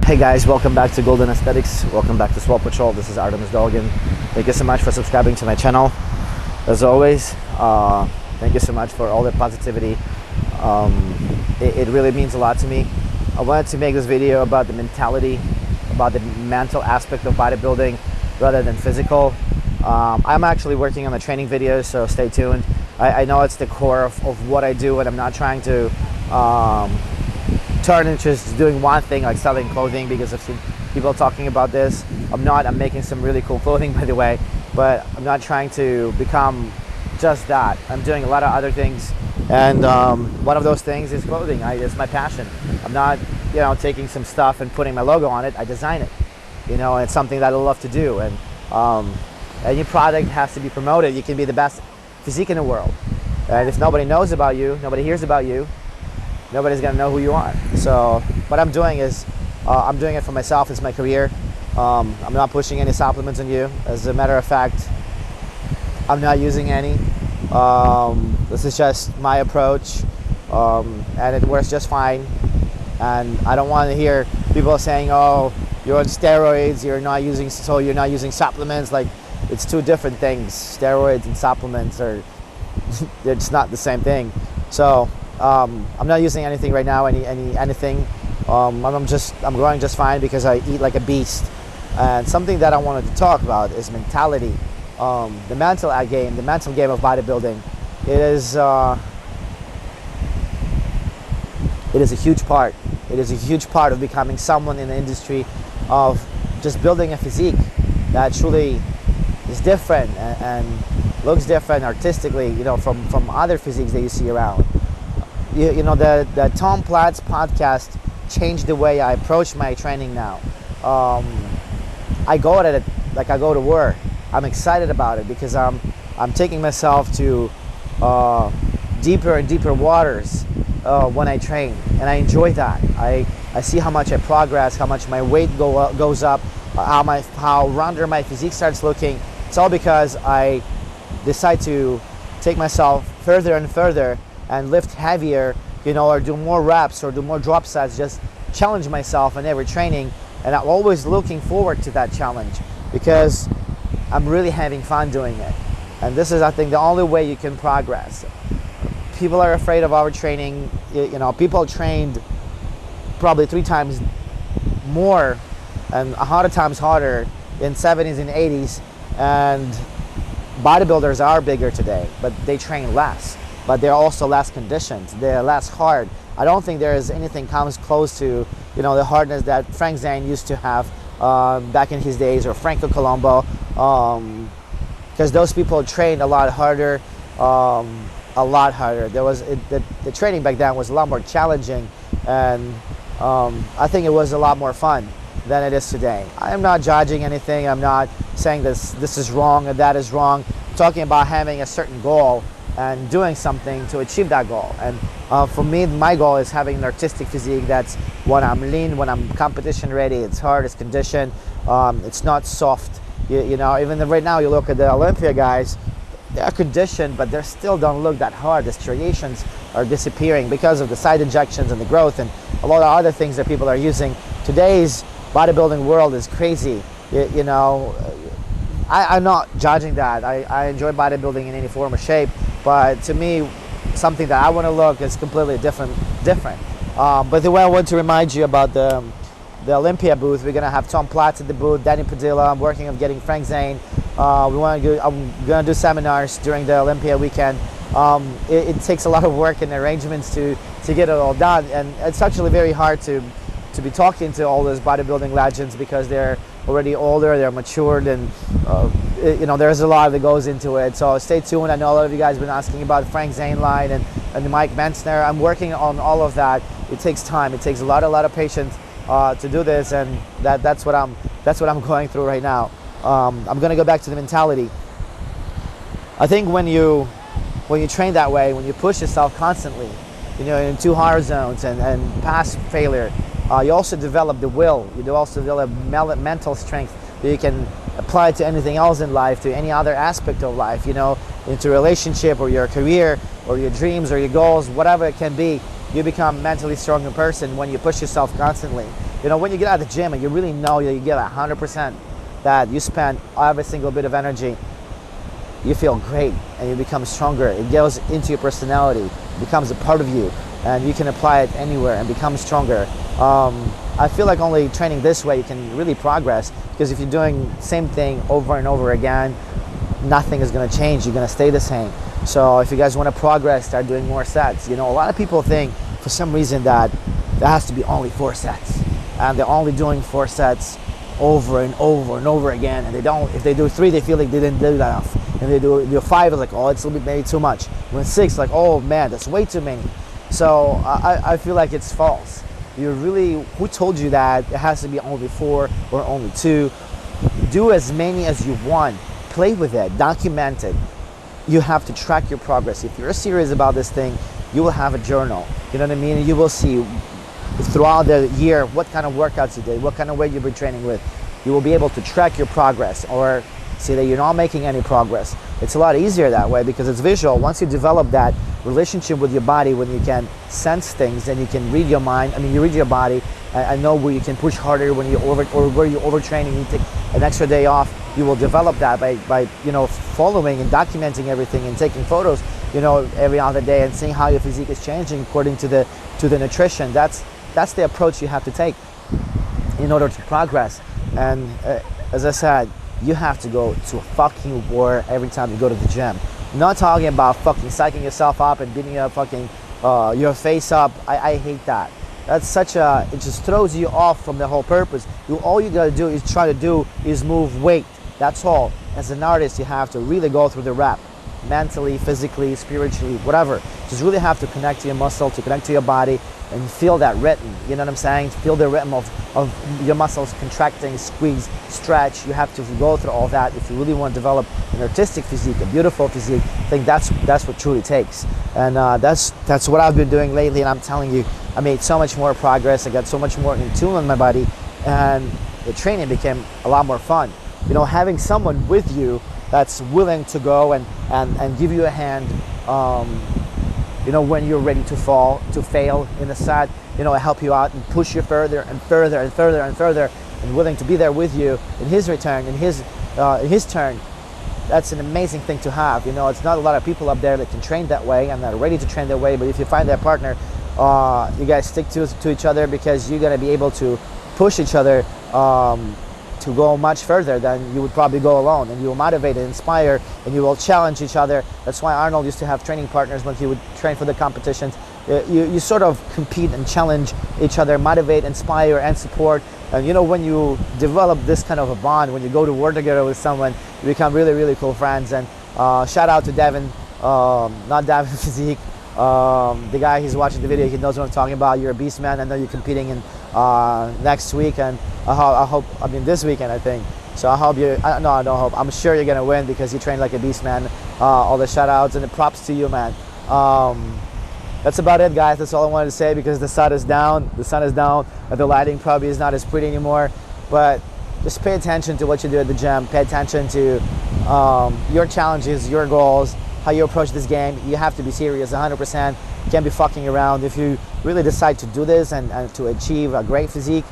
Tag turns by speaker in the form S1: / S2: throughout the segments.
S1: Hey guys, welcome back to Golden Aesthetics. Welcome back to Swole Patrol. This is Artemus Dolgin. Thank you so much for subscribing to my channel. As always, thank you so much for all the positivity. It really means a lot to me. I wanted to make this video about the mentality, about the mental aspect of bodybuilding rather than physical. I'm actually working on the training videos, so stay tuned. I know it's the core of what I do, and I'm not trying to turn into just doing one thing like selling clothing, because I've seen people talking about this. I'm making some really cool clothing, by the way, but I'm not trying to become just that. I'm doing a lot of other things, and one of those things is clothing. It's my passion. I'm not, taking some stuff and putting my logo on it. I design it. It's something that I love to do, and any product has to be promoted. You can be the best physique in the world, and if nobody knows about you, nobody hears about you, nobody's gonna know who you are. So what I'm doing is I'm doing it for myself. It's my career. I'm not pushing any supplements on you. As a matter of fact, I'm not using any. This is just my approach, and it works just fine. And I don't want to hear people saying, "Oh, you're on steroids. You're not using supplements." Like, it's two different things. Steroids and supplements it's not the same thing. So I'm not using anything right now, anything. I'm growing just fine because I eat like a beast. And something that I wanted to talk about is mentality. The mental game of bodybuilding. It is a huge part. It is a huge part of becoming someone in the industry, of just building a physique that truly is different and looks different artistically, from other physiques that you see around. The Tom Platz Podcast changed the way I approach my training now. I go at it like I go to war. I'm excited about it because I'm taking myself to deeper and deeper waters when I train, and I enjoy that. I see how much I progress, how much my weight goes up, how rounder my physique starts looking. It's all because I decide to take myself further and further and lift heavier, or do more reps or do more drop sets, just challenge myself in every training. And I'm always looking forward to that challenge because I'm really having fun doing it. And this is, I think, the only way you can progress. People are afraid of overtraining. People trained probably 3 times more and 100 times harder in 70s and 80s. And bodybuilders are bigger today, but they train less. But they're also less conditioned. They're less hard. I don't think there is anything comes close to, the hardness that Frank Zane used to have back in his days, or Franco Colombo, because those people trained a lot harder. The training back then was a lot more challenging, and I think it was a lot more fun than it is today. I am not judging anything. I'm not saying this is wrong or that is wrong. I'm talking about having a certain goal and doing something to achieve that goal. And for me, my goal is having an artistic physique that's when I'm lean, when I'm competition ready, it's hard, it's conditioned, it's not soft. Even right now, you look at the Olympia guys, they're conditioned, but they still don't look that hard. The striations are disappearing because of the side injections and the growth and a lot of other things that people are using. Today's bodybuilding world is crazy. I'm not judging that. I enjoy bodybuilding in any form or shape, but to me, something that I want to look is completely different. But the way I want to remind you about the Olympia booth, we're gonna have Tom Platz at the booth, Danny Padilla. I'm working on getting Frank Zane. I'm gonna do seminars during the Olympia weekend. It takes a lot of work and arrangements to get it all done, and it's actually very hard to be talking to all those bodybuilding legends because they're already older, they're matured, and there's a lot that goes into it. So stay tuned. I know a lot of you guys have been asking about Frank Zane line and Mike Mensner. I'm working on all of that. It takes time. It takes a lot of patience to do this, and that's what I'm going through right now. I'm gonna go back to the mentality. I think when you train that way, when you push yourself constantly, in too hard zones and past failure, you also develop the will. You also develop mental strength that you can apply to anything else in life, to any other aspect of life. into a relationship or your career or your dreams or your goals, whatever it can be, you become a mentally stronger person when you push yourself constantly. You know, when you get out of the gym and you really know that you get 100%, that you spend every single bit of energy, you feel great and you become stronger. It goes into your personality, it becomes a part of you, and you can apply it anywhere and become stronger. I feel like only training this way you can really progress, because if you're doing the same thing over and over again, nothing is going to change. You're going to stay the same. So if you guys want to progress, start doing more sets. You know, a lot of people think for some reason that there has to be only 4 sets, and they're only doing 4 sets over and over and over again, and they don't, if they do 3, they feel like they didn't do enough. And they do 5, it's like, oh, it's a little bit maybe too much. When 6, like, oh man, that's way too many. So I feel like it's false. You really, who told you that it has to be only 4 or only 2? Do as many as you want. Play with it, document it. You have to track your progress. If you're serious about this thing, you will have a journal. You know what I mean? You will see throughout the year what kind of workouts you did, what kind of weight you've been training with. You will be able to track your progress, or see that you're not making any progress. It's a lot easier that way because it's visual. Once you develop that relationship with your body, when you can sense things and you can read your mind, you read your body and know where you can push harder when you're over, or where you're overtraining, you take an extra day off. You will develop that by following and documenting everything and taking photos, every other day, and seeing how your physique is changing according to the nutrition. That's the approach you have to take in order to progress. And as I said, you have to go to a fucking war every time you go to the gym. I'm not talking about fucking psyching yourself up and beating your fucking your face up. I hate that. That's it just throws you off from the whole purpose. All you gotta do is try to do is move weight. That's all. As an artist, you have to really go through the rep, mentally, physically, spiritually, whatever. Just really have to connect to your muscle, to connect to your body, and feel that rhythm. You know what I'm saying? Feel the rhythm of your muscles contracting, squeeze, stretch. You have to go through all that if you really want to develop an artistic physique, a beautiful physique. I think that's what truly takes. And that's what I've been doing lately. And I'm telling you, I made so much more progress. I got so much more in tune on my body, and the training became a lot more fun. Having someone with you that's willing to go and give you a hand, when you're ready to fail in a set, help you out and push you further and further and further and further, and willing to be there with you in his return, in his turn. That's an amazing thing to have. It's not a lot of people up there that can train that way and that are ready to train that way, but if you find that partner, you guys stick to each other, because you're going to be able to push each other to go much further than you would probably go alone, and you will motivate and inspire, and you will challenge each other. That's why Arnold used to have training partners when he would train for the competitions. You sort of compete and challenge each other, motivate, inspire, and support. And when you develop this kind of a bond, when you go to work together with someone, you become really, really cool friends. And shout out to Devin, not Devin Physique, the guy who's watching the video, he knows what I'm talking about. You're a beast, man. I know you're competing in next week, and this weekend, I think. So I hope I don't hope, I'm sure you're gonna win, because you train like a beast, man. All the shout outs and the props to you, man. That's about it, guys. That's all I wanted to say, because the sun is down, and the lighting probably is not as pretty anymore. But just pay attention to what you do at the gym. Pay attention to your challenges, your goals, how you approach this game. You have to be serious 100%. You can't be fucking around. If you really decide to do this and to achieve a great physique,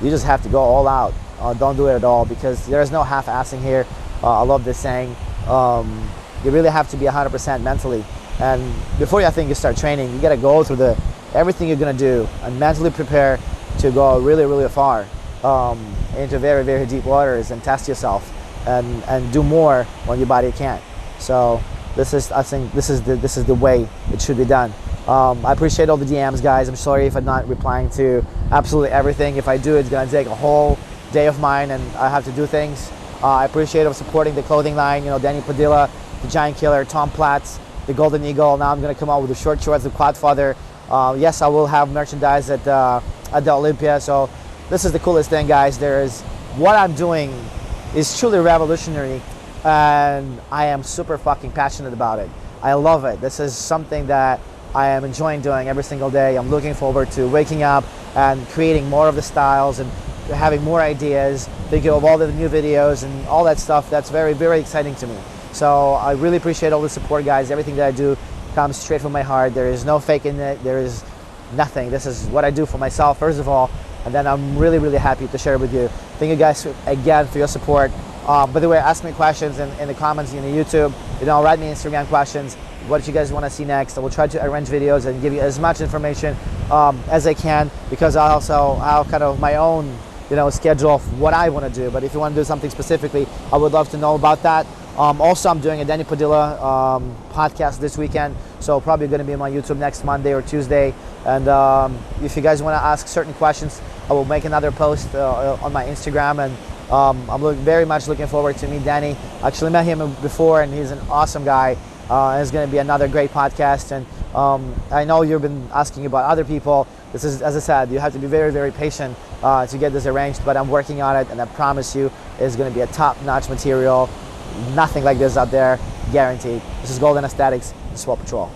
S1: you just have to go all out. Don't do it at all, because there is no half-assing here. I love this saying. You really have to be 100% mentally. And before you start training, you got to go through everything you're going to do and mentally prepare to go really, really far into very, very deep waters, and test yourself and do more when your body can't. So I think this is the way it should be done. I appreciate all the DMs, guys. I'm sorry if I'm not replying to absolutely everything. If I do, it's gonna take a whole day of mine, and I have to do things. I appreciate supporting the clothing line. Danny Padilla, the Giant Killer, Tom Platz, the Golden Eagle. Now I'm gonna come out with the short shorts, the Quadfather. Yes, I will have merchandise at the Olympia. So this is the coolest thing, guys. What I'm doing is truly revolutionary, and I am super fucking passionate about it. I love it. This is something that I am enjoying doing every single day. I'm looking forward to waking up and creating more of the styles and having more ideas, thinking of all the new videos and all that stuff. That's very, very exciting to me. So So I really appreciate all the support, guys. Everything that I do comes straight from my heart. There is no faking it. There is nothing. This is what I do for myself, first of all, and then I'm really, really happy to share it with you. Thank you guys again for your support. By the way, ask me questions in the comments in the YouTube. Write me Instagram questions. What you guys want to see next? I will try to arrange videos and give you as much information as I can, because I also have kind of my own schedule of what I want to do. But if you want to do something specifically, I would love to know about that. Also, I'm doing a Danny Padilla podcast this weekend, so probably going to be on my YouTube next Monday or Tuesday. And if you guys want to ask certain questions, I will make another post on my Instagram. And I'm very much looking forward to meet Danny. I actually met him before, and he's an awesome guy. It's going to be another great podcast. And I know you've been asking about other people. This is, as I said, you have to be very, very patient to get this arranged, but I'm working on it, and I promise you it's going to be a top-notch material. Nothing like this out there, guaranteed. This is Golden Aesthetics, Swole Patrol.